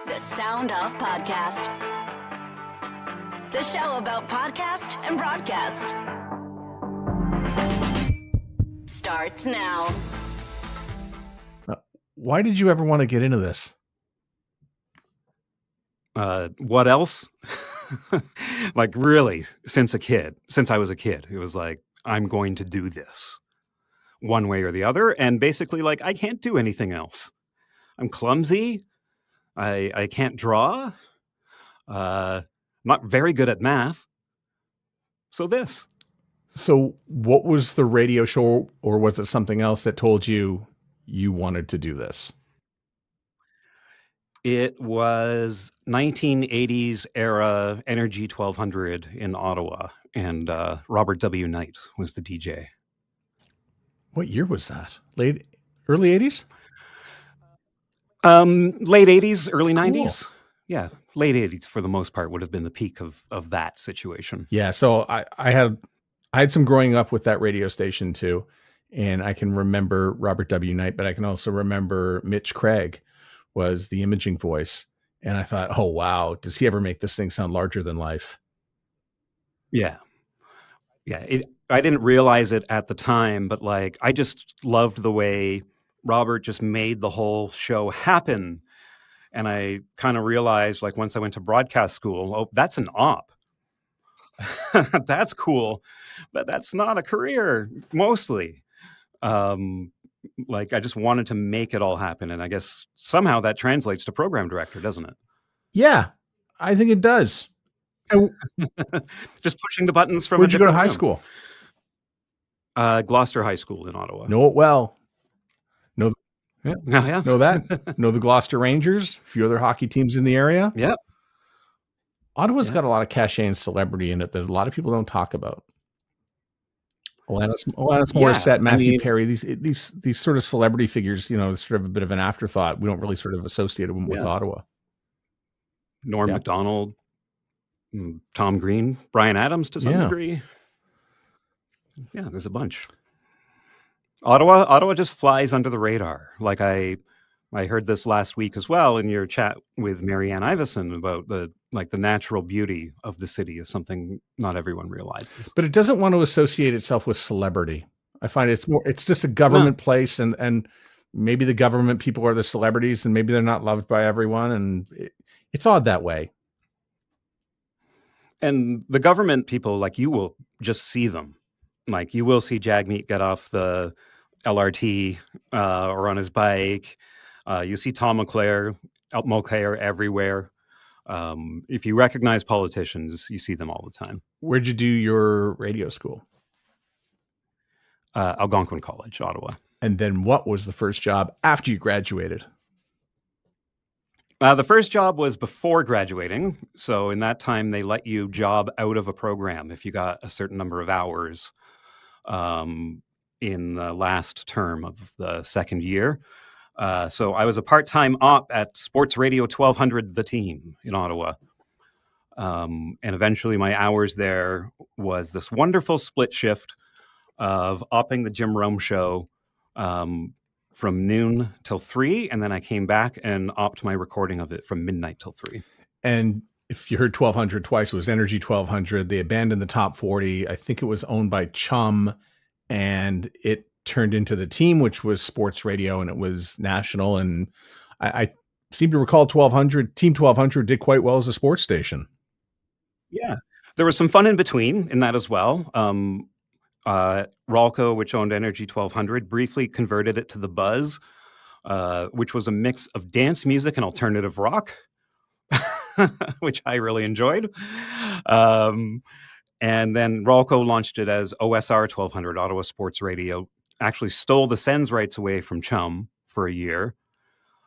The Sound Off Podcast. The show about podcast and broadcast. Starts now. Why did you ever want to get into this? What else? Like really, since I was a kid, it was like, I'm going to do this one way or the other. And basically like, I can't do anything else. I'm clumsy. I can't draw. Not very good at math. So this. So what was the radio show, or was it something else that told you you wanted to do this? It was 1980s era Energy 1200 in Ottawa, and Robert W. Knight was the DJ. What year was that? Early 80s? Late 80s, early Cool. 90s. Yeah, late 80s for the most part would have been the peak of that situation. Yeah, so I had some growing up with that radio station too, and I can remember Robert W. Knight, but I can also remember Mitch Craig was the imaging voice, and I thought, oh wow, does he ever make this thing sound larger than life? Yeah. I didn't realize it at the time, but like I just loved the way Robert just made the whole show happen. And I kind of realized, like, once I went to broadcast school, oh, that's an op. That's cool, but that's not a career mostly. Like I just wanted to make it all happen. And I guess somehow that translates to program director, doesn't it? Yeah, I think it does. And Just pushing the buttons from where'd a you go to different high room. school? Gloucester High School in Ottawa. Know it well. Know Oh, yeah. know that. Know the Gloucester Rangers, a few other hockey teams in the area. Yeah. Ottawa's Yeah. got a lot of cachet and celebrity in it that a lot of people don't talk about. Alanis Morissette, Matthew Perry, these sort of celebrity figures, sort of a bit of an afterthought. We don't really sort of associate them with Ottawa. Norm Yeah. Macdonald, Tom Green, Brian Adams to some Yeah. degree. Yeah, there's a bunch. Ottawa just flies under the radar. Like I heard this last week as well in your chat with Marianne Iveson about the natural beauty of the city is something not everyone realizes. But it doesn't want to associate itself with celebrity. I find it's just a government place, and maybe the government people are the celebrities, and maybe they're not loved by everyone, and it's odd that way. And the government people, like, you will just see them. Like you will see Jagmeet get off the LRT or on his bike. You see Tom Mulcair everywhere. If you recognize politicians, you see them all the time. Where'd you do your radio school? Algonquin College, Ottawa. And then what was the first job after you graduated? The first job was before graduating. So in that time, they let you job out of a program if you got a certain number of hours in the last term of the second year. So I was a part-time op at Sports Radio 1200, The Team in Ottawa. And eventually my hours there was this wonderful split shift of opping the Jim Rome show from noon till 3. And then I came back and opped my recording of it from midnight till 3. And if you heard 1200 twice, it was Energy 1200. They abandoned the top 40. I think it was owned by Chum, and it turned into The Team, which was sports radio, and it was national. And I seem to recall Team 1200 did quite well as a sports station. Yeah, there was some fun in between in that as well. Ralco, which owned Energy 1200, briefly converted it to The Buzz, which was a mix of dance music and alternative rock, which I really enjoyed. And then Ralco launched it as OSR 1200, Ottawa Sports Radio, actually stole the Sens rights away from Chum for a year.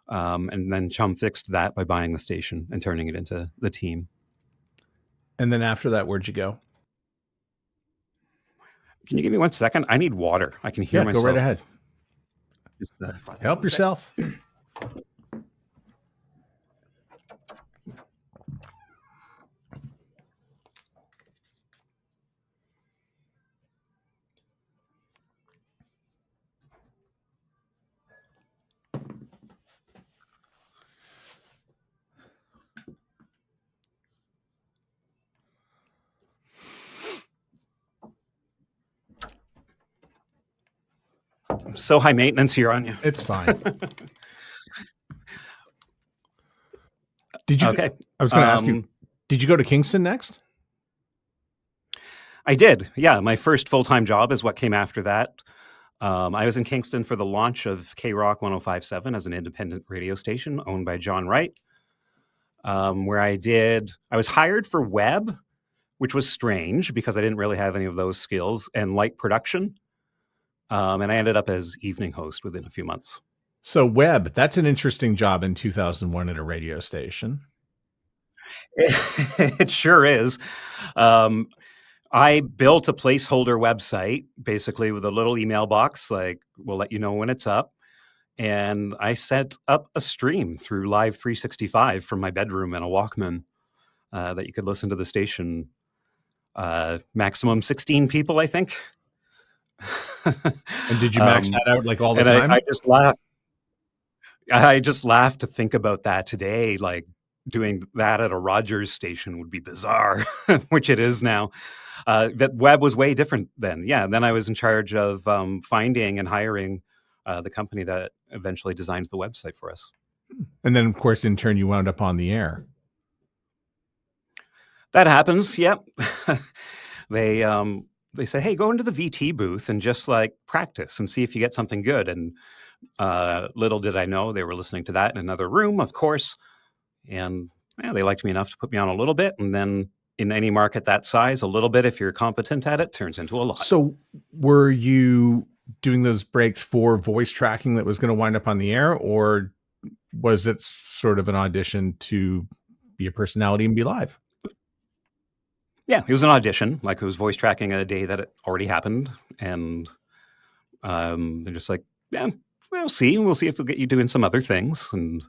And then Chum fixed that by buying the station and turning it into The Team. And then after that, where'd you go? Can you give me 1 second? I need water. I can hear myself. Go right ahead. Just, Help yourself. so high maintenance here on you. It's fine. Did you? Okay. I was going to ask you. Did you go to Kingston next? I did. Yeah, my first full-time job is what came after that. I was in Kingston for the launch of K-Rock 105.7 as an independent radio station owned by John Wright, where I was hired for web, which was strange because I didn't really have any of those skills, and light production. And I ended up as evening host within a few months. So web, that's an interesting job in 2001 at a radio station. It sure is. I built a placeholder website, basically with a little email box, like, we'll let you know when it's up. And I set up a stream through Live 365 from my bedroom and a Walkman that you could listen to the station. Maximum 16 people, I think. And did you max that out like all the time? I just laughed. I just laughed to think about that today. Like, doing that at a Rogers station would be bizarre, which it is now. That web was way different then. Yeah. Then I was in charge of finding and hiring the company that eventually designed the website for us. And then, of course, in turn, you wound up on the air. That happens. Yep. They say, hey, go into the VT booth and just like practice and see if you get something good. And little did I know they were listening to that in another room, of course. And they liked me enough to put me on a little bit. And then in any market that size, a little bit, if you're competent at it, turns into a lot. So were you doing those breaks for voice tracking that was going to wind up on the air, or was it sort of an audition to be a personality and be live? Yeah, it was an audition. Like, it was voice tracking a day that it already happened. And they're just like, yeah, we'll see if we'll get you doing some other things. And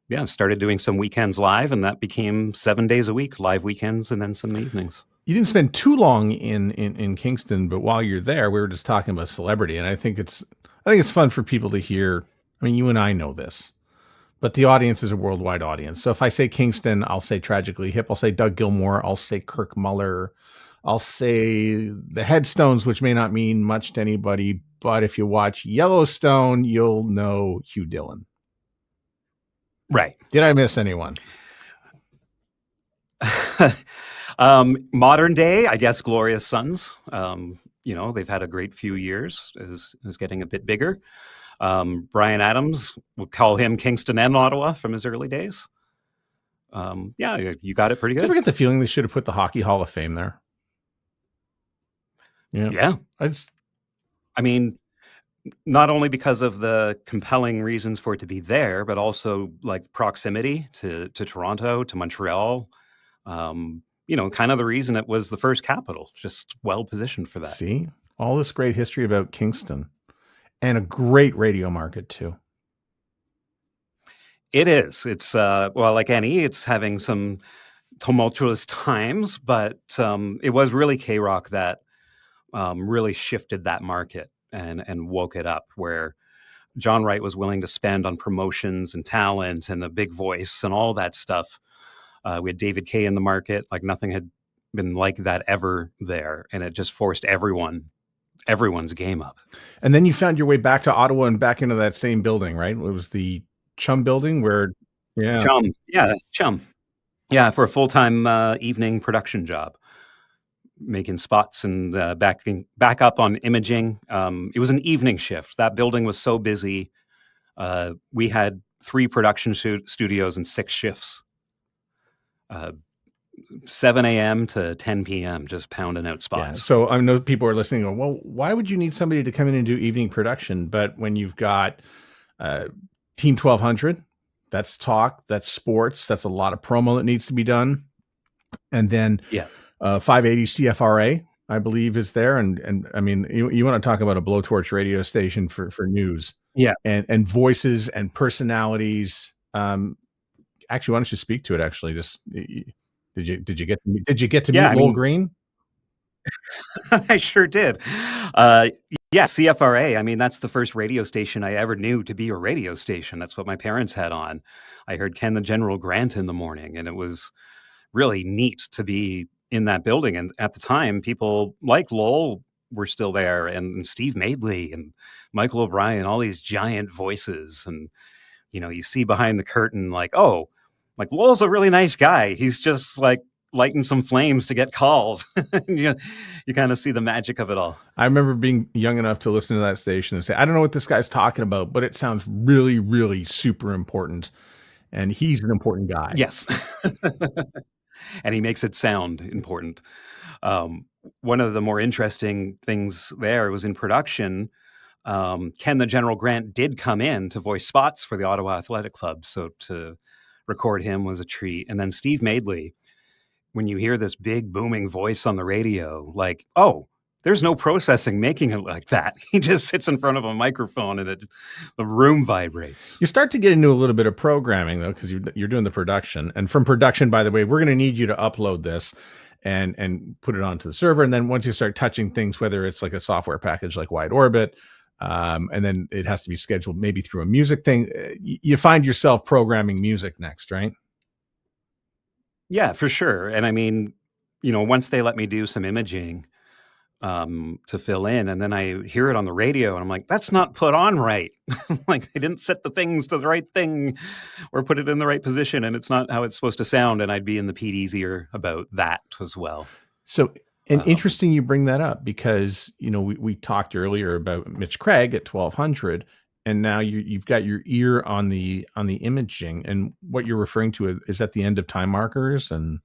yeah, started doing some weekends live, and that became 7 days a week, live weekends, and then some evenings. You didn't spend too long in Kingston, but while you're there, we were just talking about celebrity, and I think it's fun for people to hear. I mean, you and I know this, but the audience is a worldwide audience. So if I say Kingston, I'll say Tragically Hip, I'll say Doug Gilmour, I'll say Kirk Muller, I'll say the Headstones, which may not mean much to anybody, but if you watch Yellowstone, you'll know Hugh Dillon. Right. Did I miss anyone? Modern day, I guess, Glorious Sons. They've had a great few years, is getting a bit bigger. Brian Adams, we'll call him Kingston and Ottawa from his early days. You got it pretty good. Did you ever get the feeling they should have put the Hockey Hall of Fame there? Yeah. I mean, not only because of the compelling reasons for it to be there, but also like proximity to Toronto, to Montreal. Kind of the reason it was the first capital, just well positioned for that. See, all this great history about Kingston, and a great radio market too. It is. It's like any, it's having some tumultuous times, but it was really K-Rock that really shifted that market and woke it up, where John Wright was willing to spend on promotions and talent and a big voice and all that stuff. We had David Kaye in the market, like nothing had been like that ever there. And it just forced everyone's game up. And then you found your way back to Ottawa and back into that same building, right? It was the Chum building Chum. Yeah, for a full-time evening production job, making spots and back up on imaging. It was an evening shift. That building was so busy. We had 3 production studios and 6 shifts. 7 a.m. to 10 p.m. just pounding out spots. Yeah. So I know people are listening going, well, why would you need somebody to come in and do evening production? But when you've got Team 1200, that's talk, that's sports, that's a lot of promo that needs to be done. And then 580 CFRA, I believe, is there. And I mean, you want to talk about a blowtorch radio station for news. Yeah. And voices and personalities. Actually, why don't you speak to it? Actually, just did you get to meet Lowell Green? I sure did. CFRA. I mean, that's the first radio station I ever knew to be a radio station. That's what my parents had on. I heard Ken the General Grant in the morning, and it was really neat to be in that building. And at the time, people like Lowell were still there, and Steve Madeley and Michael O'Brien, all these giant voices. And, you see behind the curtain, like, oh, like Lowell's a really nice guy. He's just like lighting some flames to get calls. you kind of see the magic of it all. I remember being young enough to listen to that station and say, I don't know what this guy's talking about, but it sounds really, really super important. And he's an important guy. Yes. And he makes it sound important. One of the more interesting things there was in production. Ken the General Grant did come in to voice spots for the Ottawa Athletic Club. So to record him was a treat. And then Steve Madeley, when you hear this big booming voice on the radio, like, oh, there's no processing making it like that. He just sits in front of a microphone and the room vibrates. You start to get into a little bit of programming, though, because you're doing the production. And from production, by the way, we're going to need you to upload this and put it onto the server. And then once you start touching things, whether it's like a software package like Wide Orbit, and then it has to be scheduled maybe through a music thing, you find yourself programming music next, right? Yeah, for sure. And I mean, once they let me do some imaging to fill in, and then I hear it on the radio and I'm like, that's not put on right. Like they didn't set the things to the right thing or put it in the right position, and it's not how it's supposed to sound. And I'd be in the Pete easier about that as well. So, and interesting you bring that up, because, we talked earlier about Mitch Craig at 1200, and now you've got your ear on the imaging, and what you're referring to is at the end of time markers and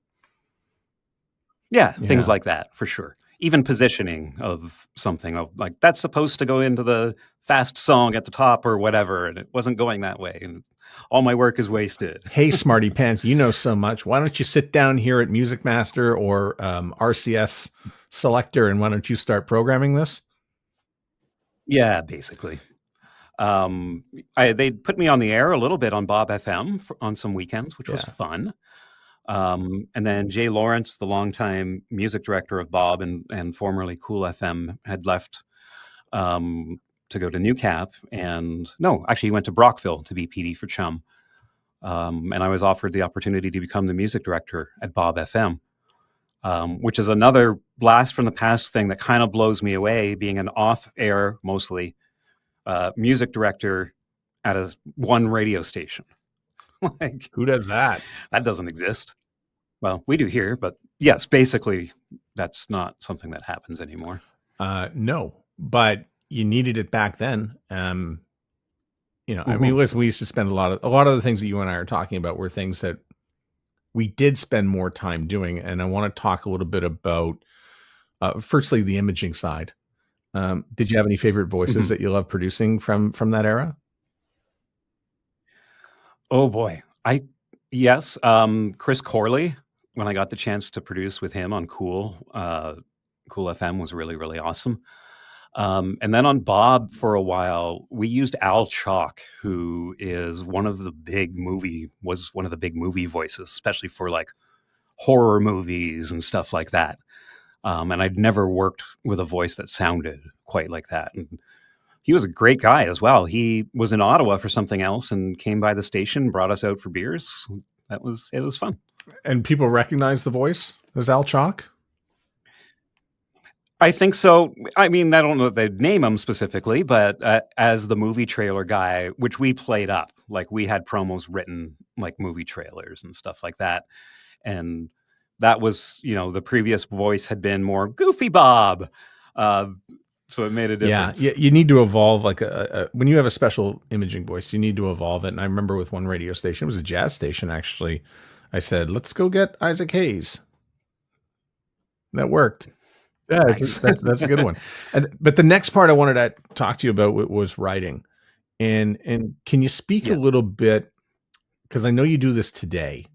things like that, for sure. Even positioning of something, like that's supposed to go into the fast song at the top or whatever, and it wasn't going that way, and all my work is wasted. Hey, smarty pants, you know so much. Why don't you sit down here at Music Master or RCS Selector, and why don't you start programming this? Yeah, basically. They put me on the air a little bit on Bob FM on some weekends, which was fun. And then Jay Lawrence, the longtime music director of Bob and formerly Cool FM, had left to go to Newcap. Actually, he went to Brockville to be PD for Chum. And I was offered the opportunity to become the music director at Bob FM, which is another blast from the past thing that kind of blows me away, being an off-air, mostly, music director at one radio station. Like, who does that? That doesn't exist. Well, we do here, but yes, basically that's not something that happens anymore. No, but you needed it back then. I mean, listen, we used to spend a lot of the things that you and I are talking about were things that we did spend more time doing. And I want to talk a little bit about, firstly, the imaging side. Did you have any favorite voices that you love producing from that era? Oh boy. Yes. Chris Corley, when I got the chance to produce with him on Cool FM, was really, really awesome. And then on Bob for a while, we used Al Chalk, who is one of the big movie voices, especially for like horror movies and stuff like that. And I'd never worked with a voice that sounded quite like that. And he was a great guy as well. He was in Ottawa for something else and came by the station, brought us out for beers. It was fun. And people recognize the voice as Al Chalk? I think so. I mean, I don't know if they'd name him specifically, but as the movie trailer guy, which we played up, like we had promos written like movie trailers and stuff like that. And that was, the previous voice had been more Goofy Bob. So it made a difference. Yeah, you need to evolve. Like when you have a special imaging voice, you need to evolve it. And I remember with one radio station, it was a jazz station actually, I said, let's go get Isaac Hayes. That worked. Yeah, nice. That's a good one. But the next part I wanted to talk to you about was writing. And can you speak a little bit, because I know you do this today,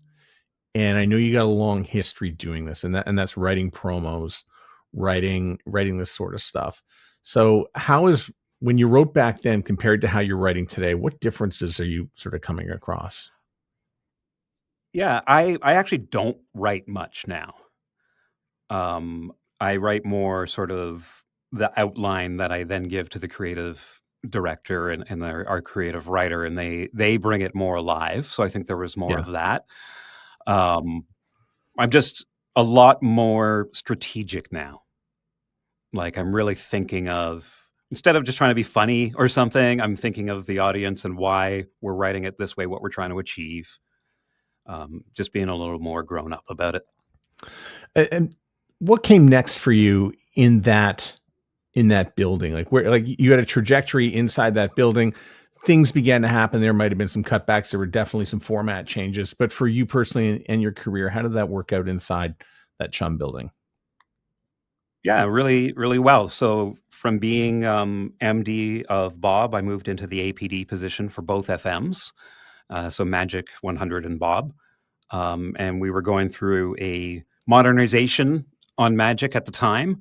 and I know you got a long history doing this, and that's writing promos, writing this sort of stuff. So when you wrote back then compared to how you're writing today, what differences are you sort of coming across? Yeah, I actually don't write much now. I write more sort of the outline that I then give to the creative director and our creative writer, and they bring it more alive. So I think there was more of that. I'm just a lot more strategic now. Like I'm really thinking of, instead of just trying to be funny or something, I'm thinking of the audience and why we're writing it this way, what we're trying to achieve. Just being a little more grown up about it. And what came next for you in that building? Like where, like you had a trajectory inside that building. Things began to happen. There might have been some cutbacks. There were definitely some format changes. But for you personally and your career, how did that work out inside that Chum building? Yeah, really, really well. So from being MD of Bob, I moved into the APD position for both FMs. So Magic 100 and Bob. And we were going through a modernization on Magic at the time.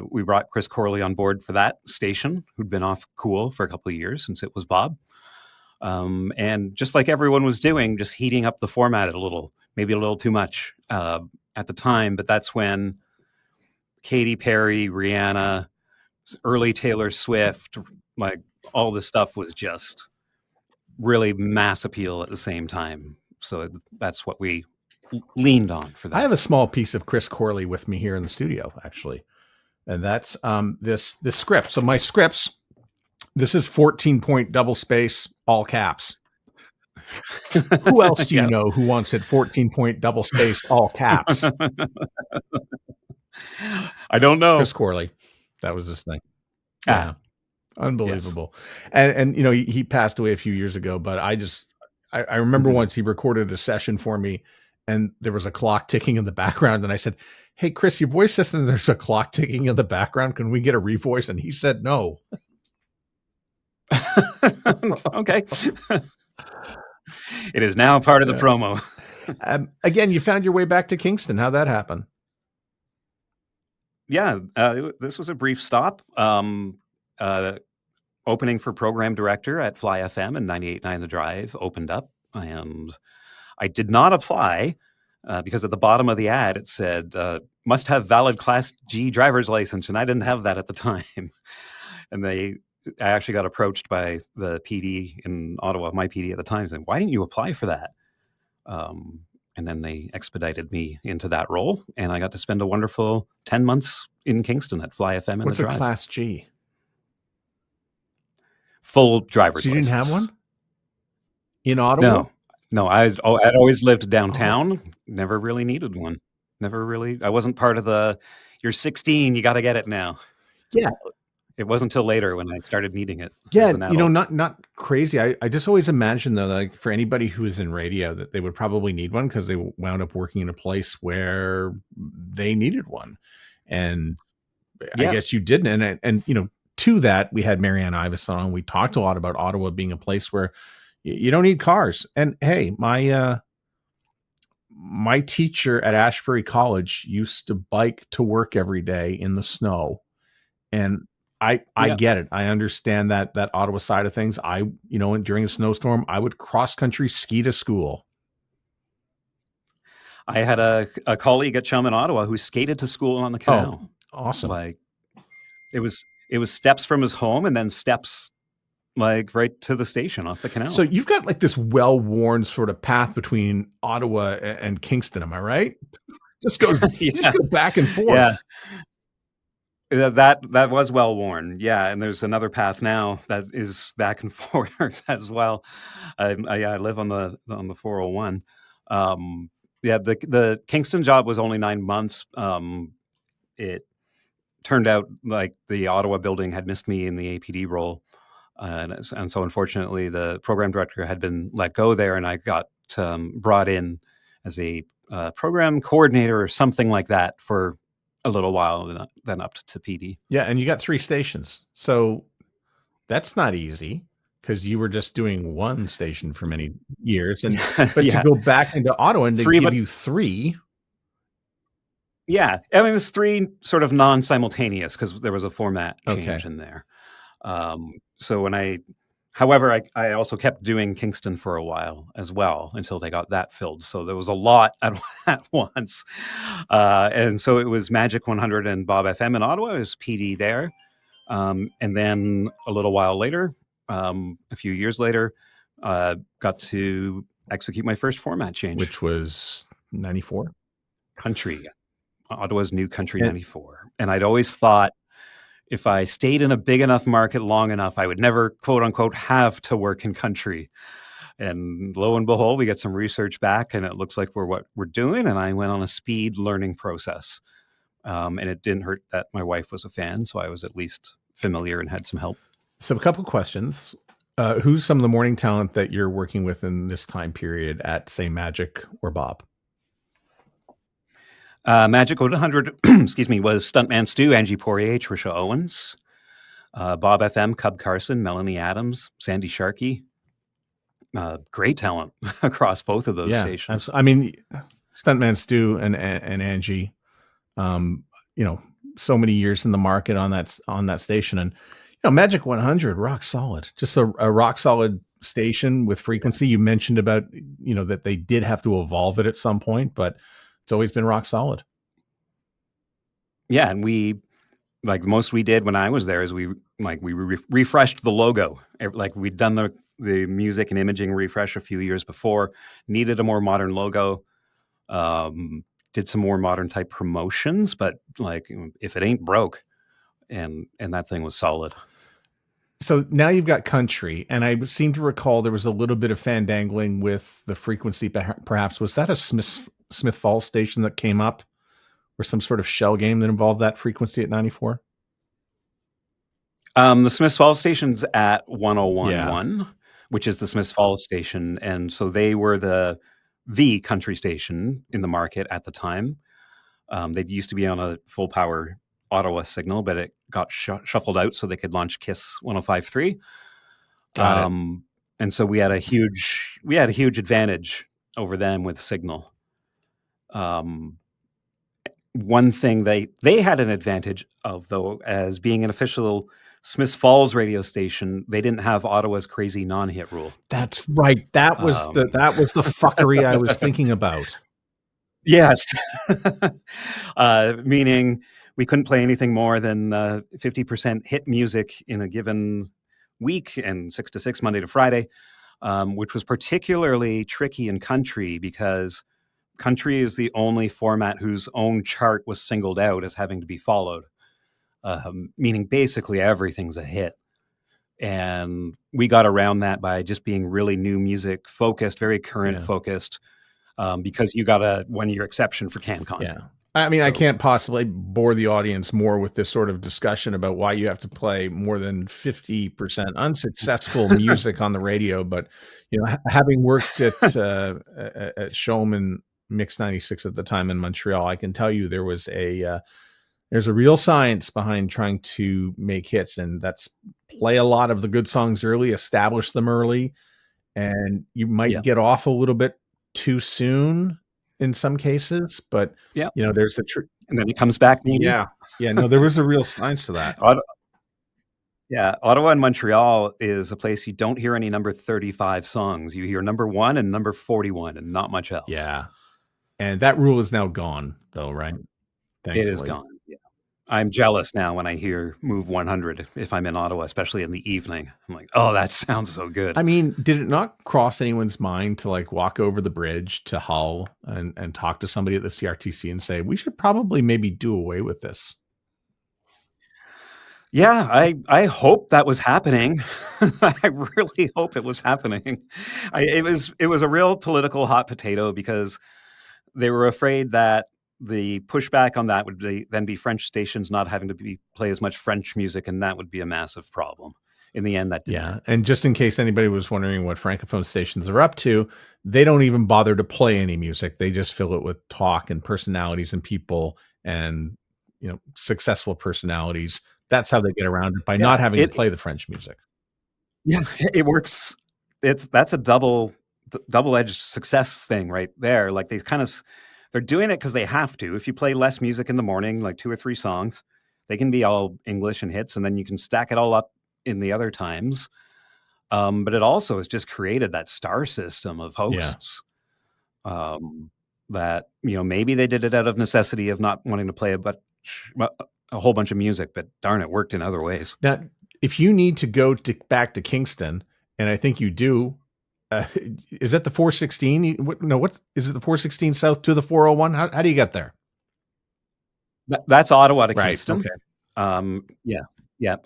We brought Chris Corley on board for that station, who'd been off cool for a couple of years since it was Bob. And just like everyone was doing, just heating up the format a little, maybe a little too much at the time. But that's when Katy Perry, Rihanna, early Taylor Swift, like all this stuff was just really mass appeal at the same time. So that's what we leaned on for that. I have a small piece of Chris Corley with me here in the studio, actually. And that's this script. So my scripts, this is 14-point double space, all caps. Who else do you know who wants it 14-point double space, all caps? I don't know. Chris Corley. That was his thing. Yeah. Unbelievable. Yes. And you know, he passed away a few years ago, but I remember once he recorded a session for me and there was a clock ticking in the background. And I said, "Hey, Chris, your voice system, there's a clock ticking in the background. Can we get a revoice?" And he said, "No." Okay. It is now part of the promo. Again, you found your way back to Kingston. How'd that happen? Yeah, this was a brief stop. Opening for program director at Fly FM and 98.9 The Drive opened up, and I did not apply because at the bottom of the ad it said must have valid Class G driver's license, and I didn't have that at the time. And I actually got approached by the PD in Ottawa, my PD at the time, saying, "Why didn't you apply for that?" And then they expedited me into that role, and I got to spend a wonderful 10 months in Kingston at Fly FM and What's The Drive. a Class G? Full driver's license. So you didn't have one in Ottawa? No. I'd always lived downtown. Oh. Never really needed one. I wasn't part of the, "You're 16, you got to get it now." Yeah. It wasn't until later when I started needing it. Yeah, you know, not crazy. I just always imagine though, like for anybody who is in radio, that they would probably need one because they wound up working in a place where they needed one, and I guess you didn't. And you know, to that, we had Marianne Iveson on. We talked a lot about Ottawa being a place where you don't need cars. And hey, my teacher at Ashbury College used to bike to work every day in the snow, and I get it. I understand that Ottawa side of things. During a snowstorm, I would cross country ski to school. I had a colleague at Chum in Ottawa who skated to school on the canal. Oh, awesome. Like it was steps from his home and then steps like right to the station off the canal. So you've got like this well-worn sort of path between Ottawa and Kingston. Am I right? Just goes, just go back and forth. Yeah. That was well worn, yeah. And there's another path now that is back and forth as well. I live on the 401. The Kingston job was only 9 months. It turned out like the Ottawa building had missed me in the APD role, and so unfortunately the program director had been let go there, and I got brought in as a program coordinator or something like that for a little while, then up to PD. Yeah, and you got 3 stations. So that's not easy because you were just doing one station for many years. But to go back into Ottawa and give you 3. Yeah, I mean, it was 3 sort of non-simultaneous because there was a format change in there. So when however, I also kept doing Kingston for a while as well until they got that filled. So there was a lot at once. And so it was Magic 100 and Bob FM in Ottawa. It was PD there. And then a little while later, a few years later, got to execute my first format change. Which was 94? Country. Ottawa's New Country And 94. And I'd always thought if I stayed in a big enough market long enough, I would never, quote unquote, have to work in country. And lo and behold, we get some research back and it looks like what we're doing. And I went on a speed learning process. And it didn't hurt that my wife was a fan, so I was at least familiar and had some help. so a couple questions. Who's some of the morning talent that you're working with in this time period at, say, Magic or Bob? Magic 100, excuse me, was Stuntman Stu, Angie Poirier, Trisha Owens, Bob FM, Cub Carson, Melanie Adams, Sandy Sharkey. Great talent across both of those stations. I mean, Stuntman Stu and Angie, so many years in the market on that station, and Magic 100, rock solid, just a rock solid station with frequency. You mentioned about that they did have to evolve it at some point, but it's always been rock solid. Yeah, and we the most we did when I was there is we refreshed the logo. Like we'd done the music and imaging refresh a few years before, needed a more modern logo, did some more modern type promotions, but if it ain't broke, and that thing was solid. So now you've got country, and I seem to recall there was a little bit of fandangling with the frequency. Perhaps was that a Smith Falls station that came up, or some sort of shell game that involved that frequency at 94? The Smith Falls station's at 101.1, which is the Smith Falls station, and so they were the country station in the market at the time. They used to be on a full power Ottawa signal, but it got shuffled out so they could launch KISS 105.3. And so we had a huge advantage over them with signal. One thing they had an advantage of, though, as being an official Smith Falls radio station, they didn't have Ottawa's crazy non-hit rule. That's right. That was the fuckery I was thinking about. Yes. Meaning we couldn't play anything more than 50% hit music in a given week, and 6 to 6 Monday to Friday, which was particularly tricky in country because country is the only format whose own chart was singled out as having to be followed, meaning basically everything's a hit. And we got around that by just being really new music focused, very current focused, because you got a 1-year exception for CanCon. Yeah. I mean, I can't possibly bore the audience more with this sort of discussion about why you have to play more than 50% unsuccessful music on the radio. But, having worked at Showman Mix 96 at the time in Montreal, I can tell you there's a real science behind trying to make hits, and that's play a lot of the good songs early, establish them early, and you might get off a little bit too soon in some cases, but there's and then it comes back. Maybe. No, there was a real science to that. Ottawa and Montreal is a place you don't hear any number 35 songs. You hear number 1 and number 41 and not much else. Yeah. And that rule is now gone, though, right? Thankfully. It is gone. Yeah. I'm jealous now when I hear Move 100 if I'm in Ottawa, especially in the evening. I'm like, oh, that sounds so good. I mean, did it not cross anyone's mind to walk over the bridge to Hull and talk to somebody at the CRTC and say, we should probably maybe do away with this? Yeah, I hope that was happening. I really hope it was happening. It was a real political hot potato because they were afraid that the pushback on that would be French stations not having to play as much French music, and that would be a massive problem. In the end, that didn't happen. And just in case anybody was wondering what Francophone stations are up to, they don't even bother to play any music. They just fill it with talk and personalities and people and successful personalities. That's how they get around it, by not having to play the French music. Yeah, it works. That's a double-edged success thing right there. Like they're doing it because they have to. If you play less music in the morning, like 2 or 3 songs, they can be all English and hits, and then you can stack it all up in the other times. But it also has just created that star system of hosts. That maybe they did it out of necessity of not wanting to play a whole bunch of music, but darn, it worked in other ways. Now, if you need to go back to Kingston, and I think you do, is that the 416? Is it the 416 south to the 401? How do you get there? That's Ottawa to Right. Kingston. Okay. Yeah, yeah.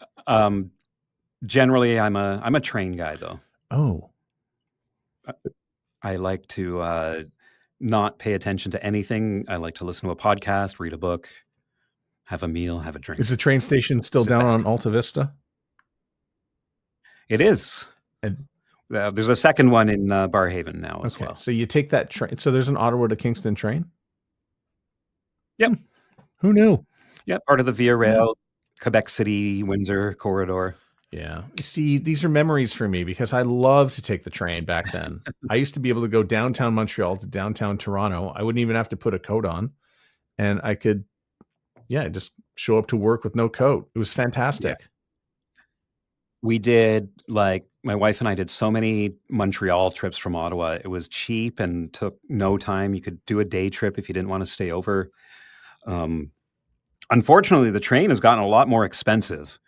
Generally, I'm a train guy though. Oh, I like to not pay attention to anything. I like to listen to a podcast, read a book, have a meal, have a drink, is the train station still sit down back. on Alta Vista? It is. And There's a second one in Barhaven now as okay, well. so you take that train. So there's an Ottawa to Kingston train. Yep. Who knew? Yeah, part of the Via Rail, Quebec City, Windsor corridor. Yeah. You see, these are memories for me because I loved to take the train back then. I used to be able to go downtown Montreal to downtown Toronto. I wouldn't even have to put a coat on. And I could, just show up to work with no coat. It was fantastic. We did, like, my wife and I did so many Montreal trips from Ottawa. It was cheap and took no time. You could do a day trip if you didn't want to stay over. Unfortunately, the train has gotten a lot more expensive.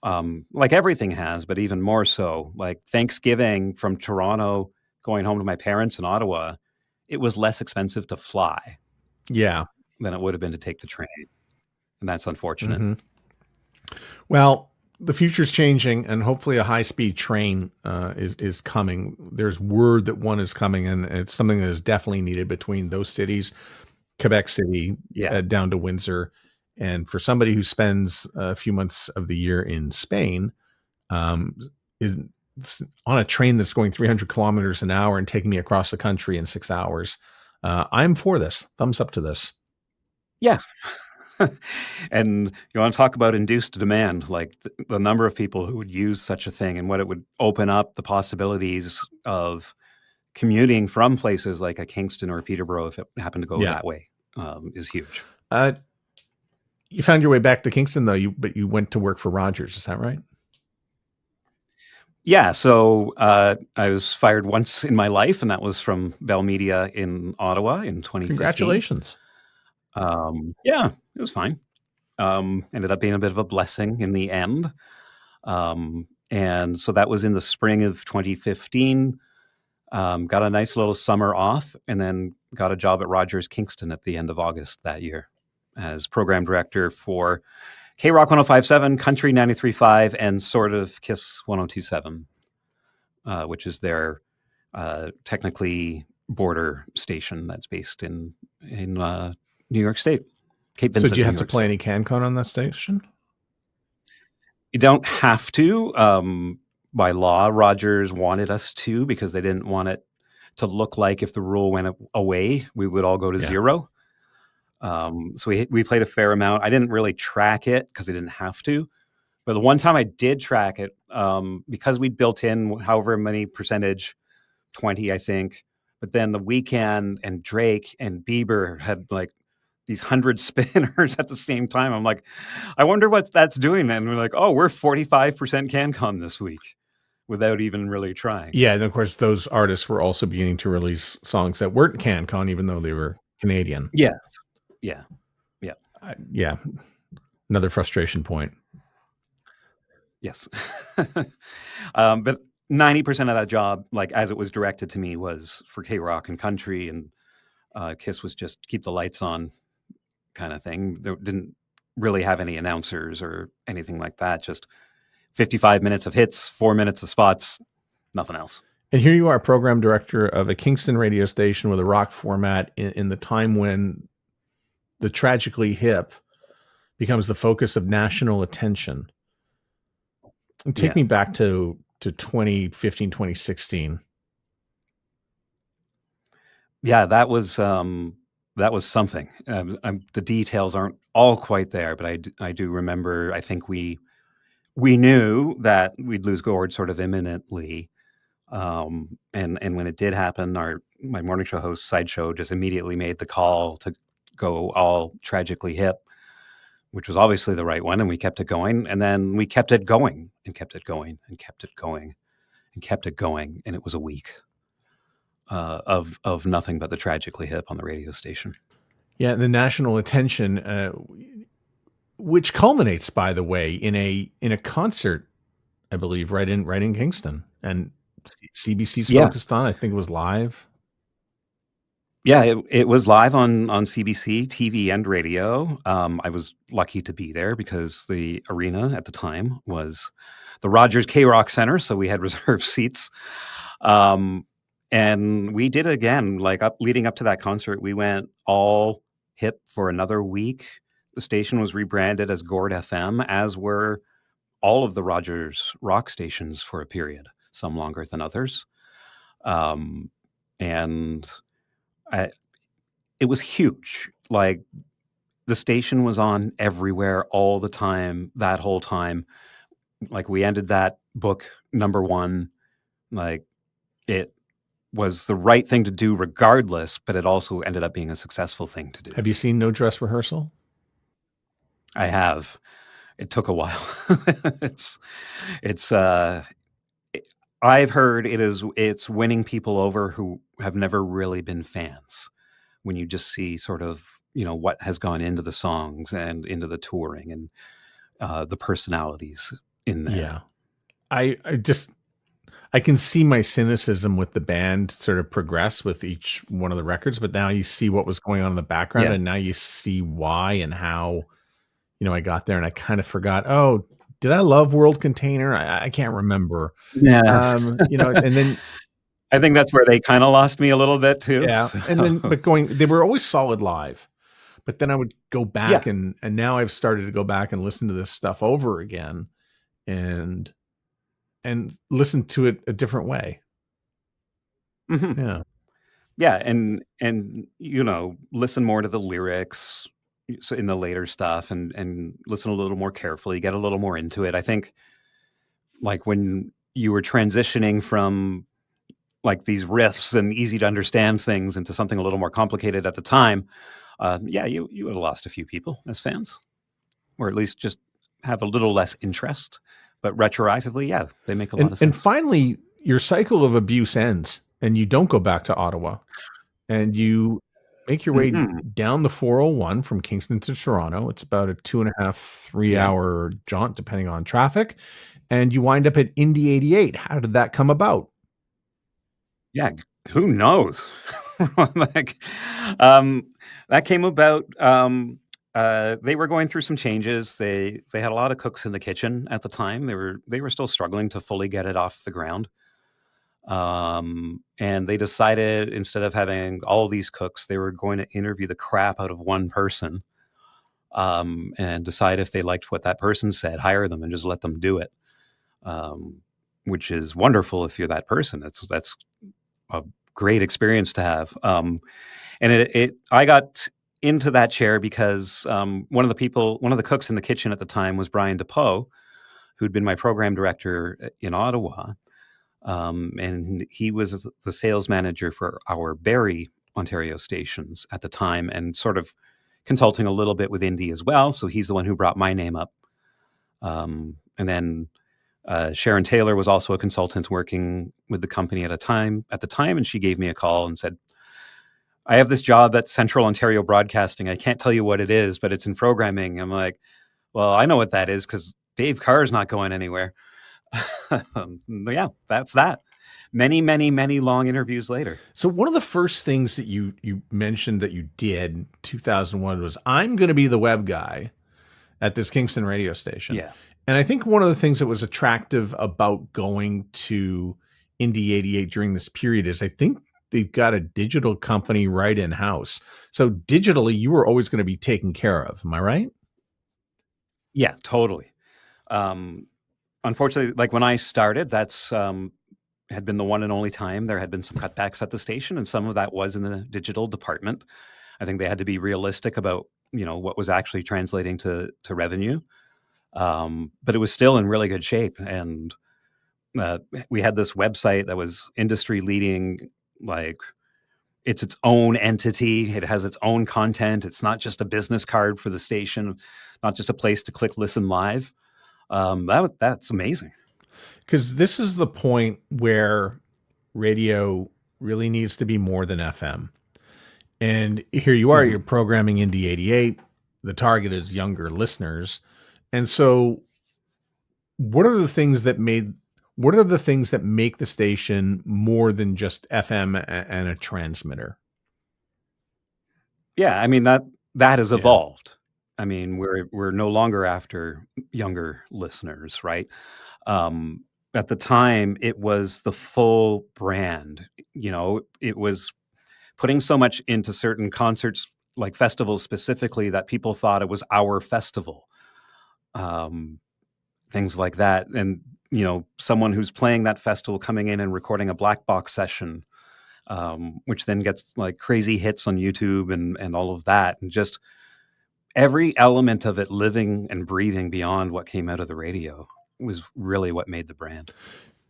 Like everything has, but even more so. Like Thanksgiving from Toronto, going home to my parents in Ottawa, it was less expensive to fly Yeah. than it would have been to take the train. And that's unfortunate. Mm-hmm. Well, the future's changing, and hopefully a high-speed train is coming. There's word that one is coming, and it's something that is definitely needed between those cities, Quebec City, down to Windsor. And for somebody who spends a few months of the year in Spain, is on a train that's going 300 kilometers an hour and taking me across the country in 6 hours. I'm for this. Thumbs up to this. Yeah. And you want to talk about induced demand, like the number of people who would use such a thing and what it would open up, the possibilities of commuting from places like a Kingston or a Peterborough, if it happened to go that way, is huge. You found your way back to Kingston, though, but you went to work for Rogers. Is that right? Yeah. So I was fired once in my life, and that was from Bell Media in Ottawa in 2015. Congratulations. Yeah, it was fine. Ended up being a bit of a blessing in the end. And so that was in the spring of 2015. Got a nice little summer off, and then got a job at Rogers Kingston at the end of August that year as program director for K-Rock 105.7, Country 93.5, and sort of Kiss 102.7, which is their technically border station that's based in New York State. Cape Vincent, so do you have New to York play State. any CanCon on that station? You don't have to. By law, Rogers wanted us to because they didn't want it to look like if the rule went away, we would all go to zero. So we played a fair amount. I didn't really track it because I didn't have to. But the one time I did track it, because we built in however many percentage, 20, I think. But then the Weeknd and Drake and Bieber had like these 100 spinners at the same time. I'm like, I wonder what that's doing. And we're like, oh, we're 45% CanCon this week without even really trying. Yeah, and of course, those artists were also beginning to release songs that weren't CanCon, even though they were Canadian. Yes. Yeah. Yeah. Another frustration point. Yes. But 90% of that job, like as it was directed to me, was for K-Rock and Country, and Kiss was just keep the lights on kind of thing. They didn't really have any announcers or anything like that. Just 55 minutes of hits, 4 minutes of spots, nothing else. And here you are, program director of a Kingston radio station with a rock format in the time when the Tragically Hip becomes the focus of national attention. And take me back to 2015, 2016. Yeah, that was something. The details aren't all quite there, but I do remember. I think we knew that we'd lose Gord sort of imminently, and when it did happen, my morning show host Sideshow just immediately made the call to go all Tragically Hip, which was obviously the right one, and we kept it going, and then we kept it going and kept it going and kept it going and kept it going, and it was a week of nothing but the Tragically Hip on the radio station. Yeah, the national attention, which culminates, by the way, in a concert, I believe, right in Kingston, and CBC's focused on. I think it was live. Yeah, it was live on CBC, TV, and radio. I was lucky to be there because the arena at the time was the Rogers K-Rock Center, so we had reserved seats. And we did it again, like leading up to that concert. We went all hip for another week. The station was rebranded as Gord FM, as were all of the Rogers rock stations for a period, some longer than others. And I, it was huge. Like the station was on everywhere all the time, that whole time. Like we ended that book #1. Like it was the right thing to do regardless, but it also ended up being a successful thing to do. Have you seen No Dress Rehearsal? I have. It took a while. it's I've heard it's winning people over who have never really been fans when you just see sort of, what has gone into the songs and into the touring and the personalities in there. Yeah. I can see my cynicism with the band sort of progress with each one of the records, but now you see what was going on in the background, Yeah. and now you see why and how, I got there and I kind of forgot, oh, did I love World Container? I can't remember. Yeah. And then I think that's where they kind of lost me a little bit too. yeah, and then but they were always solid live. But then I would go back and now I've started to go back and listen to this stuff over again and listen to it a different way. Mhm. Yeah. Yeah, and listen more to the lyrics in the later stuff and listen a little more carefully, get a little more into it. I think like when you were transitioning from like these riffs and easy to understand things into something a little more complicated at the time, you would have lost a few people as fans, or at least just have a little less interest. But retroactively, yeah, they make a lot of sense. And finally, your cycle of abuse ends, and you don't go back to Ottawa, and you make your way down the 401 from Kingston to Toronto. It's about a 2.5, 3-hour jaunt, depending on traffic, and you wind up at Indy 88. How did that come about? Yeah, who knows? Like, that came about. They were going through some changes. They had a lot of cooks in the kitchen at the time. They were still struggling to fully get it off the ground. And they decided instead of having all these cooks, they were going to interview the crap out of one person, and decide if they liked what that person said, hire them and just let them do it. Which is wonderful if you're that person. That's a great experience to have. And I got into that chair because one of the cooks in the kitchen at the time was Brian DePoe, who'd been my program director in Ottawa. And he was the sales manager for our Barrie, Ontario stations at the time, and sort of consulting a little bit with Indy as well. So he's the one who brought my name up. And then Sharon Taylor was also a consultant working with the company at the time, and she gave me a call and said, I have this job at Central Ontario Broadcasting. I can't tell you what it is, but it's in programming. I'm like, well, I know what that is because Dave Carr's not going anywhere. Yeah, that's that. Many, many, many long interviews later. So one of the first things that you mentioned that you did in 2001 was, I'm going to be the web guy at this Kingston radio station. Yeah. And I think one of the things that was attractive about going to Indy 88 during this period is I think they've got a digital company right in-house. So digitally, you were always going to be taken care of. Am I right? Yeah, totally. Unfortunately, like when I started, that's had been the one and only time there had been some cutbacks at the station, and some of that was in the digital department. I think they had to be realistic about what was actually translating to revenue, but it was still in really good shape. And we had this website that was industry leading. Like it's its own entity. It has its own content. It's not just a business card for the station, not just a place to click listen live. That's amazing. Because this is the point where radio really needs to be more than FM. And here you are, you're programming Indy 88. The target is younger listeners. And so what are the things that make the station more than just FM and a transmitter? Yeah, I mean that has Yeah. evolved. I mean, we're no longer after younger listeners, right? At the time, it was the full brand. It was putting so much into certain concerts, like festivals specifically, that people thought it was our festival. Um, Things like that, and someone who's playing that festival coming in and recording a black box session, which then gets like crazy hits on YouTube and all of that, and just every element of it living and breathing beyond what came out of the radio was really what made the brand.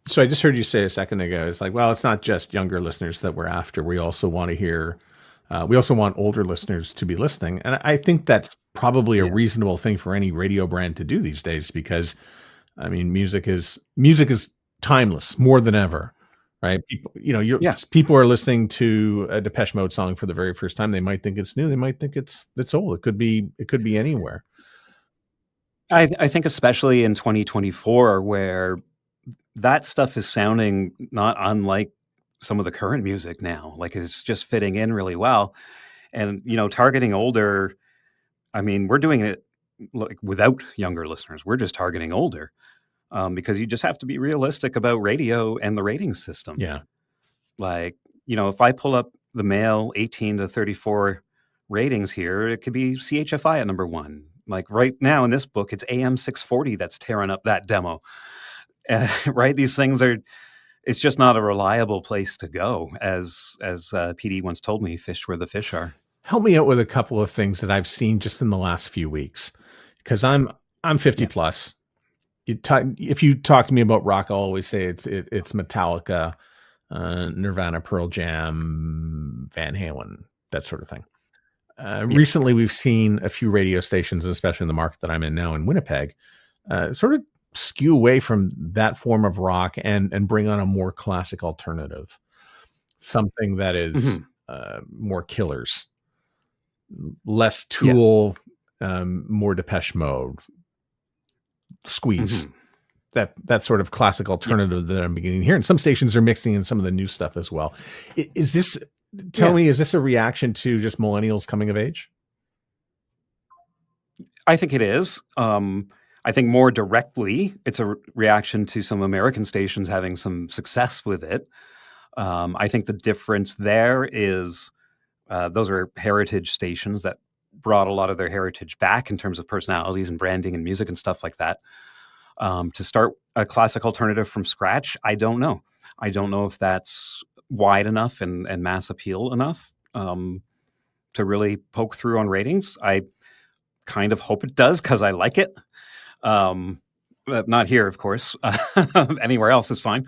So I just heard you say a second ago, it's like, well, it's not just younger listeners that we're after. We also want to hear, we also want older listeners to be listening. And I think that's probably a Yeah. reasonable thing for any radio brand to do these days, because I mean, music is timeless more than ever, right? Yeah. People are listening to a Depeche Mode song for the very first time. They might think it's new. They might think it's old. It could be anywhere. I think especially in 2024, where that stuff is sounding not unlike some of the current music now. Like, it's just fitting in really well. And, targeting older, I mean, we're doing it like without younger listeners. We're just targeting older, because you just have to be realistic about radio and the rating system. Yeah. Like, if I pull up the male 18 to 34 ratings here, it could be CHFI at number one. Like right now in this book, it's AM 640 that's tearing up that demo. Right? These things it's just not a reliable place to go. As PD once told me, fish where the fish are. Help me out with a couple of things that I've seen just in the last few weeks, because I'm 50 Yeah. plus. If you talk to me about rock, I'll always say it's Metallica, Nirvana, Pearl Jam, Van Halen, that sort of thing. Recently, we've seen a few radio stations, especially in the market that I'm in now in Winnipeg, sort of skew away from that form of rock and bring on a more classic alternative, something that is more Killers, less Tool, more Depeche Mode, Squeeze. That sort of classic alternative that I'm beginning to hear. And some stations are mixing in some of the new stuff as well. Is this, tell me, is this a reaction to just millennials coming of age? I think it is. I think more directly, it's a reaction to some American stations having some success with it. I think the difference there is those are heritage stations that brought a lot of their heritage back in terms of personalities and branding and music and stuff like that. To start a classic alternative from scratch, I don't know. I don't know if that's wide enough and mass appeal enough to really poke through on ratings. I kind of hope it does, because I like it. Not here, of course. Anywhere else is fine.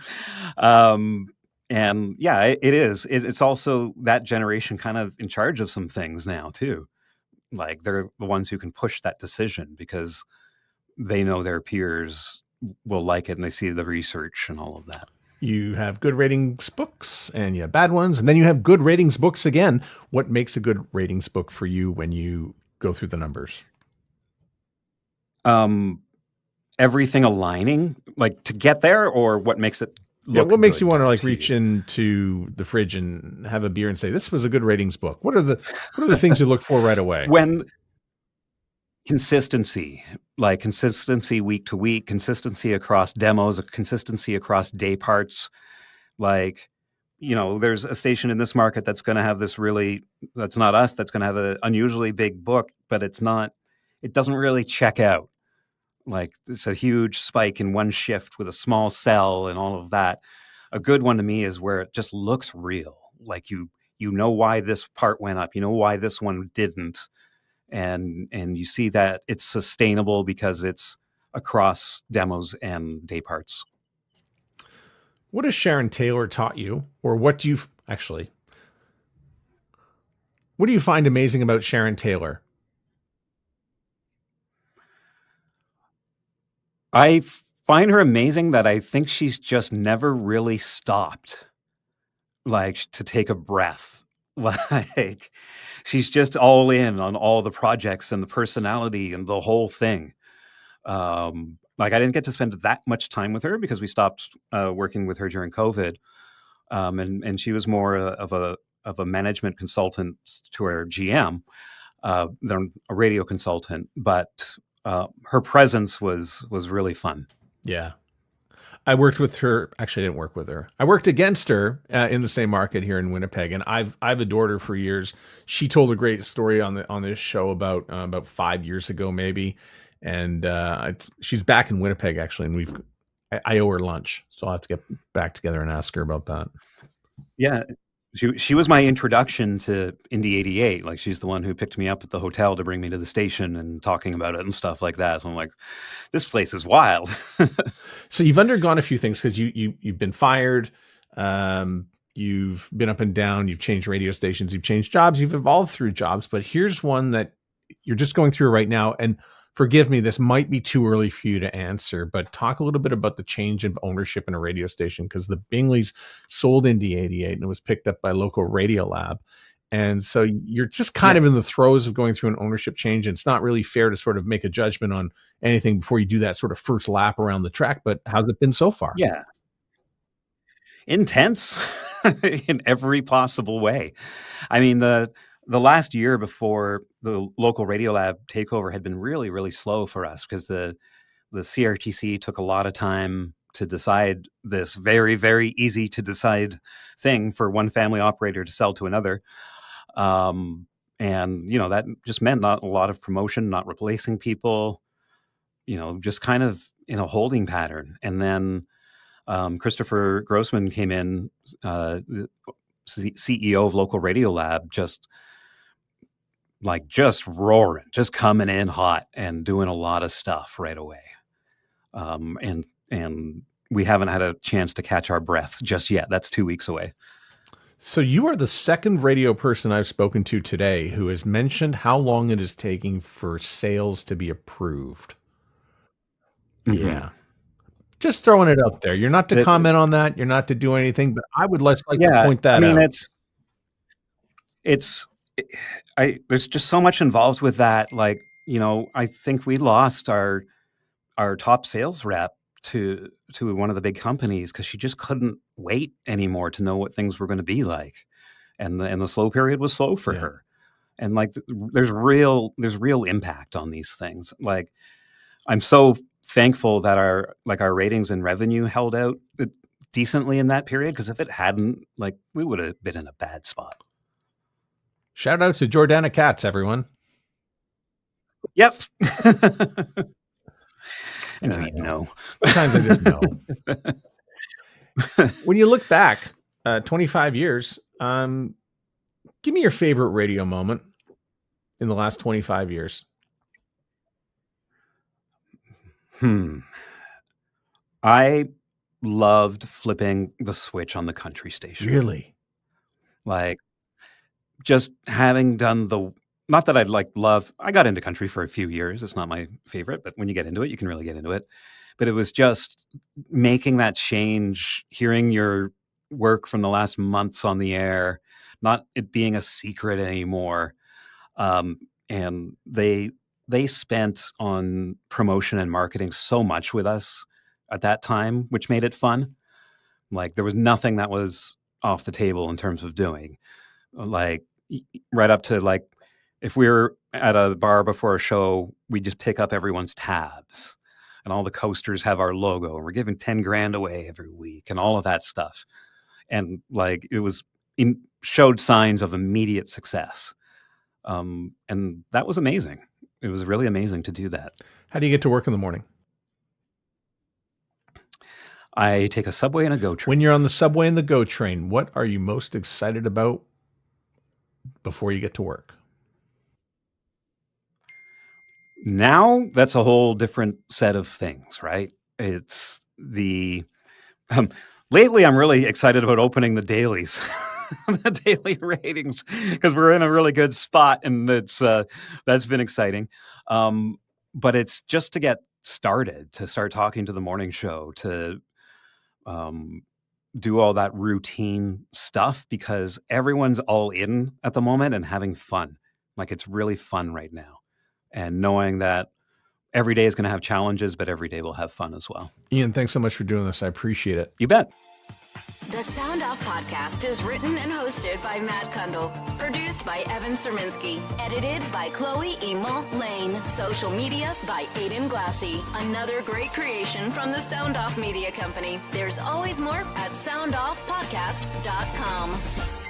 And yeah, it is. It's also that generation kind of in charge of some things now too. Like, they're the ones who can push that decision because they know their peers will like it and they see the research and all of that. You have good ratings books and you have bad ones, and then you have good ratings books again. What makes a good ratings book for you when you go through the numbers? Everything aligning, like, to get there, or what makes it look what makes good you want to like to reach you? into the fridge and have a beer and say, this was a good ratings book? What are the things you look for right away? When consistency, like consistency week to week, consistency across demos, consistency across day parts. Like, there's a station in this market that's going to have that's not us, that's going to have an unusually big book, but it doesn't really check out. Like, it's a huge spike in one shift with a small cell and all of that. A good one to me is where it just looks real. Like, you know why this part went up, you know why this one didn't. And you see that it's sustainable because it's across demos and day parts. What has Sharon Taylor taught you, or what do you find amazing about Sharon Taylor? I find her amazing that I think she's just never really stopped, like, to take a breath. Like, she's just all in on all the projects and the personality and the whole thing. Like, I didn't get to spend that much time with her because we stopped working with her during COVID. And she was more of a management consultant to our GM, than a radio consultant, but her presence was really fun. Yeah. I worked with her. Actually, I didn't work with her. I worked against her in the same market here in Winnipeg, and I've adored her for years. She told a great story on this show about 5 years ago, maybe, and she's back in Winnipeg actually, and I owe her lunch, so I'll have to get back together and ask her about that. Yeah. She was my introduction to Indy 88. Like, she's the one who picked me up at the hotel to bring me to the station and talking about it and stuff like that. So I'm like, this place is wild. So you've undergone a few things because you've been fired, you've been up and down, you've changed radio stations, you've changed jobs, you've evolved through jobs. But here's one that you're just going through right now. And forgive me, this might be too early for you to answer, but talk a little bit about the change of ownership in a radio station, because the Bingleys sold Indy 88 and it was picked up by local Radio Lab. And so you're just kind of in the throes of going through an ownership change. And it's not really fair to sort of make a judgment on anything before you do that sort of first lap around the track. But how's it been so far? Yeah. Intense in every possible way. I mean, the last year before the local Radio Lab takeover had been really, really slow for us, because the CRTC took a lot of time to decide this very, very easy to decide thing for one family operator to sell to another. And, that just meant not a lot of promotion, not replacing people, just kind of in a holding pattern. And then Christopher Grossman came in, the CEO of local Radio Lab, just roaring, just coming in hot and doing a lot of stuff right away. And we haven't had a chance to catch our breath just yet. That's 2 weeks away. So you are the second radio person I've spoken to today who has mentioned how long it is taking for sales to be approved. Mm-hmm. Yeah. Just throwing it out there. You're not to comment on that. You're not to do anything, but I would like to point that out. There's just so much involved with that. Like, I think we lost our top sales rep to one of the big companies because she just couldn't wait anymore to know what things were going to be like. And the slow period was slow for her. And like, there's real impact on these things. Like, I'm so thankful that our ratings and revenue held out decently in that period, because if it hadn't, like, we would have been in a bad spot. Shout out to Jordana Katz, everyone. Yes. I know you know. Sometimes I just know. When you look back 25 years, give me your favorite radio moment in the last 25 years. I loved flipping the switch on the country station. Really? Like, just having done not that I'd I got into country for a few years. It's not my favorite, but when you get into it, you can really get into it. But it was just making that change, hearing your work from the last months on the air, not it being a secret anymore. And they spent on promotion and marketing so much with us at that time, which made it fun. Like, there was nothing that was off the table in terms of doing. Like, right up to, like, if we were at a bar before a show, we just pick up everyone's tabs, and all the coasters have our logo, and we're giving 10 grand away every week and all of that stuff. And like, it showed signs of immediate success. And that was amazing. It was really amazing to do that. How do you get to work in the morning? I take a subway and a GO train. When you're on the subway and the GO train, what are you most excited about before you get to work? Now that's a whole different set of things, right? It's lately I'm really excited about opening the dailies, the daily ratings, because we're in a really good spot, and that's been exciting. But it's just to get started, to start talking to the morning show, to do all that routine stuff, because everyone's all in at the moment and having fun. Like, it's really fun right now. And knowing that every day is going to have challenges, but every day will have fun as well. Ian, thanks so much for doing this. I appreciate it. You bet. The Sound Off Podcast is written and hosted by Matt Kundle. Produced by Evan Serminski. Edited by Chloe Emo Lane. Social media by Aiden Glassy. Another great creation from the Sound Off Media Company. There's always more at soundoffpodcast.com.